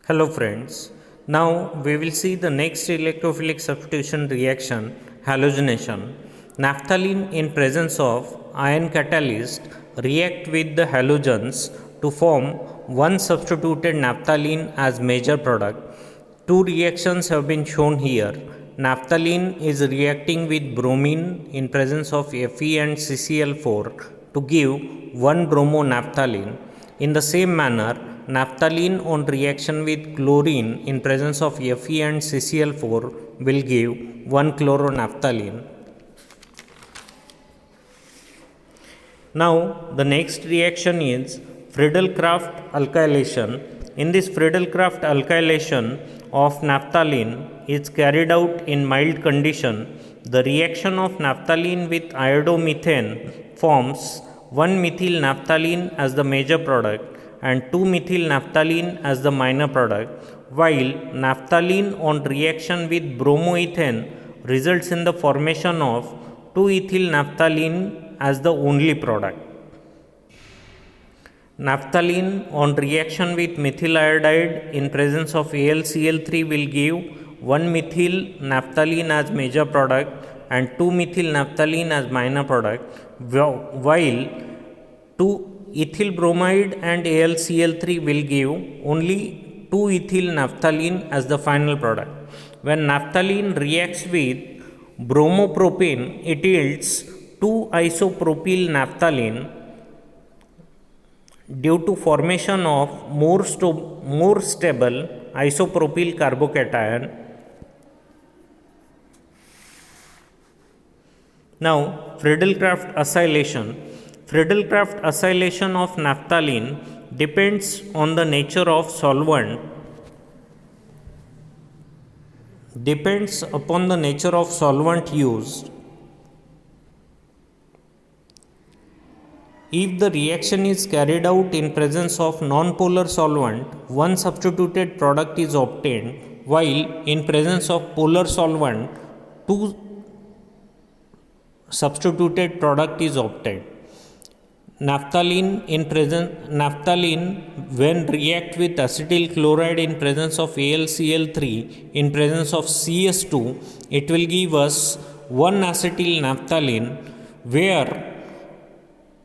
Hello friends. Now we will see the next electrophilic substitution reaction, halogenation. Naphthalene in presence of ion catalyst react with the halogens to form one substituted naphthalene as major product. Two reactions have been shown here. Naphthalene is reacting with bromine in presence of Fe and CCl4 to give one bromonaphthalene. In the same manner, naphthalene on reaction with chlorine in presence of Fe and CCl4 will give one chloronaphthalene. Now, the next reaction is Friedel-Crafts alkylation. In this Friedel-Crafts alkylation of naphthalene is carried out in mild condition. The reaction of naphthalene with iodomethane forms 1-methyl naphthalene as the major product and 2-methyl naphthalene as the minor product, while naphthalene on reaction with bromoethane results in the formation of 2-ethyl naphthalene as the only product. Naphthalene on reaction with methyl iodide in presence of AlCl3 will give 1-methyl naphthalene as major product and 2-methyl naphthalene as minor product, while 2-ethyl bromide and AlCl3 will give only 2-ethyl naphthalene as the final product. When naphthalene reacts with bromopropane, it yields 2-isopropyl naphthalene due to formation of more stable isopropyl carbocation. Now, Friedel-Crafts acylation. Friedel-Crafts acylation of naphthalene depends on the nature of solvent. Depends upon the nature of solvent used. If the reaction is carried out in presence of non-polar solvent, one substituted product is obtained, while in presence of polar solvent, two substituted product is obtained. Naphthalene when react with acetyl chloride in presence of AlCl3 in presence of CS2, it will give us 1-acetyl naphthalene,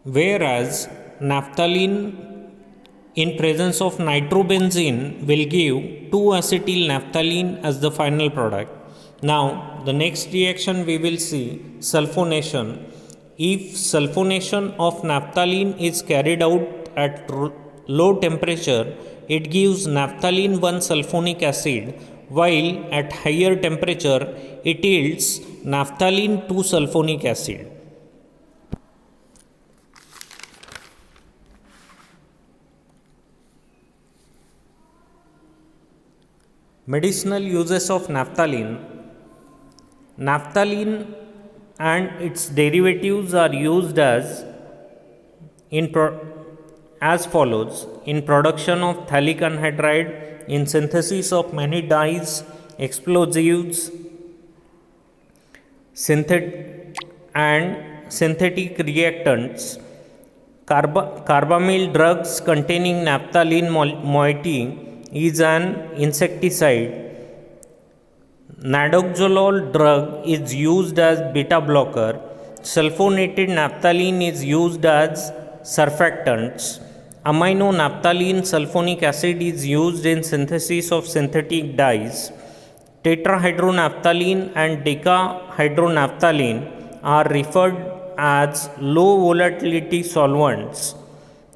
whereas naphthalene in presence of nitrobenzene will give 2-acetyl naphthalene as the final product. Now, the next reaction we will see sulfonation. If sulfonation of naphthalene is carried out at low temperature, it gives naphthalene 1-sulfonic acid, while at higher temperature, it yields naphthalene 2-sulfonic acid. Medicinal uses of naphthalene. Naphthalene and its derivatives are used as follows: in production of phthalic anhydride, in synthesis of many dyes, explosives, synthetic reactants, carbamyl drugs containing naphthalene moiety is an insecticide. Nadolzol drug is used as beta blocker. Sulfonated naphthalene is used as surfactants. Amino naphthalene sulfonic acid is used in synthesis of synthetic dyes. Tetrahydronaphthalene and decahydronaphthalene are referred as low volatility solvents.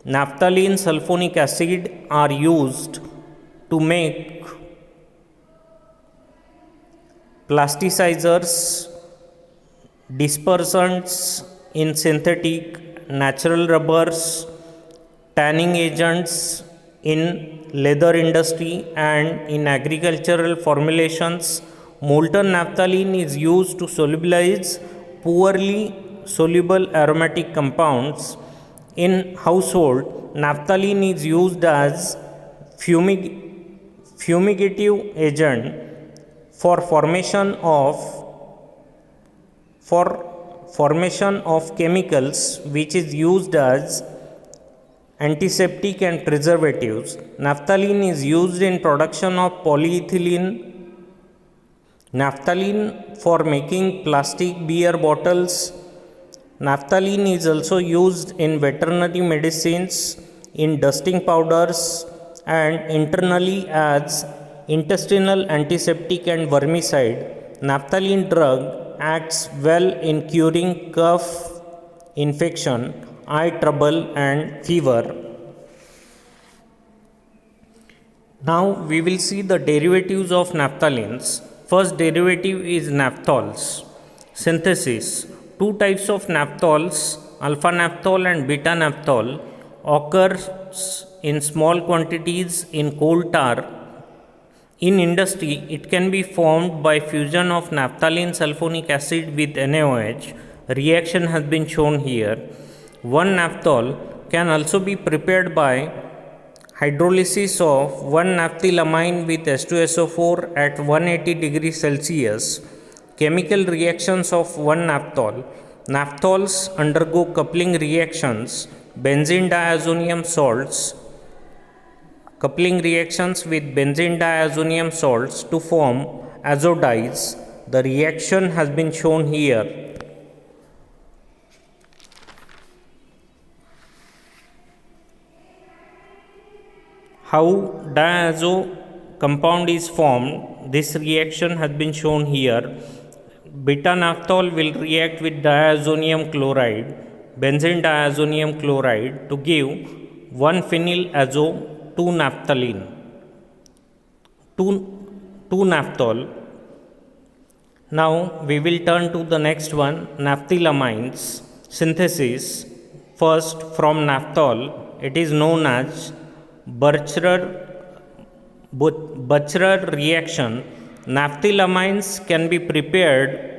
Naphthalene sulfonic acid are used to make plasticizers, dispersants in synthetic, natural rubbers, tanning agents in leather industry and in agricultural formulations. Molten naphthalene is used to solubilize poorly soluble aromatic compounds. In household, naphthalene is used as fumigative agent for formation of chemicals, which is used as antiseptic and preservatives. Naphthalene is used in production of polyethylene, naphthalene for making plastic beer bottles. Naphthalene is also used in veterinary medicines, in dusting powders, and internally as intestinal antiseptic and vermicide. Naphthalene drug acts well in curing cough, infection, eye trouble, and fever. Now we will see the derivatives of naphthalenes. First derivative is naphthols. Synthesis. Two types of naphthals, alpha naphthol and beta naphthol, occurs in small quantities in coal tar. In industry, it can be formed by fusion of naphthalene sulfonic acid with NaOH. Reaction has been shown here. One naphthol can also be prepared by hydrolysis of 1-naphthylamine with H2SO4 at 180 degrees Celsius. Chemical reactions of 1-naphthol. Naphthals undergo coupling reactions, benzene diazonium salts, coupling reactions with benzene diazonium salts to form azo dyes. The reaction has been shown here. How diazo compound is formed, this reaction has been shown here. Beta naphthol will react with diazonium chloride, benzene diazonium chloride to give 1-phenyl azo 2-naphthalene, 2-naphthol. Now we will turn to the next one, naphthylamines. Synthesis. First, from naphthol, it is known as Bucherer reaction. Naphthylamines can be prepared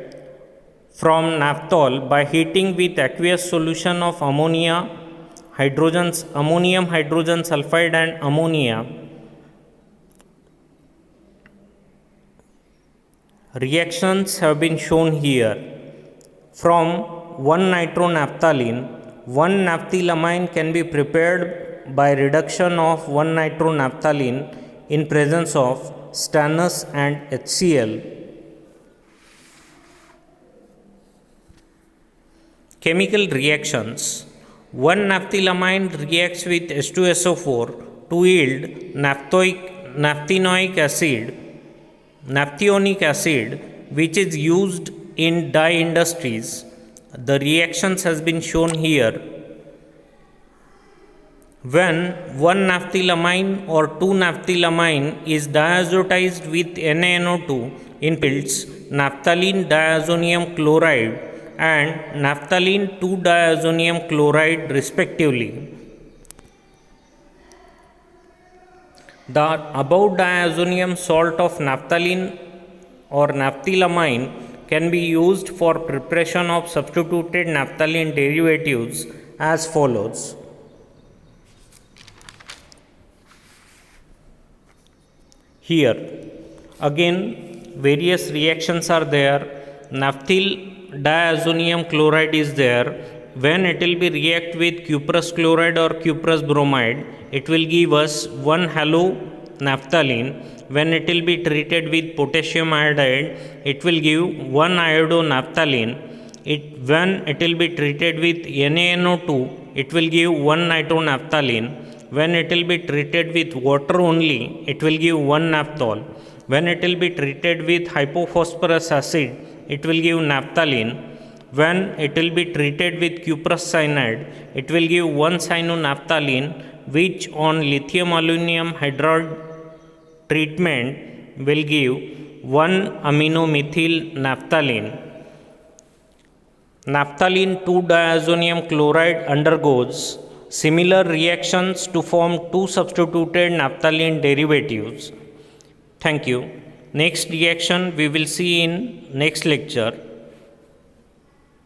from naphthol by heating with aqueous solution of ammonium hydrogen sulfide and ammonia. Reactions have been shown here. From 1-nitronaphthalene, 1-naphthylamine can be prepared by reduction of 1-nitronaphthalene in presence of stannous and HCl. Chemical reactions. 1-naphthylamine reacts with H2SO4 to yield naphthenic acid, which is used in dye industries. The reactions has been shown here. When 1-naphthylamine or 2-naphthylamine is diazotized with NaNO2 in fields, naphthalene diazonium chloride and naphthalene 2-diazonium chloride respectively. The above diazonium salt of naphthalene or naphthylamine can be used for preparation of substituted naphthalene derivatives as follows. Here again various reactions are there. Naphthyl diazonium chloride is there. When it will be react with cuprous chloride or cuprous bromide, it will give us 1-halonaphthalene. When it will be treated with potassium iodide, it will give 1-iodonaphthalene. When it will be treated with NaNO2, it will give 1-nitronaphthalene. When it will be treated with water only, it will give 1-naphthol. When it will be treated with hypophosphorus acid, it will give naphthalene. When it will be treated with cuprous cyanide, it will give 1-cyanonaphthalene, which on lithium aluminum hydride treatment will give 1-aminomethyl naphthalene. Naphthalene 2-diazonium chloride undergoes similar reactions to form two substituted naphthalene derivatives. Thank you. Next reaction we will see in next lecture.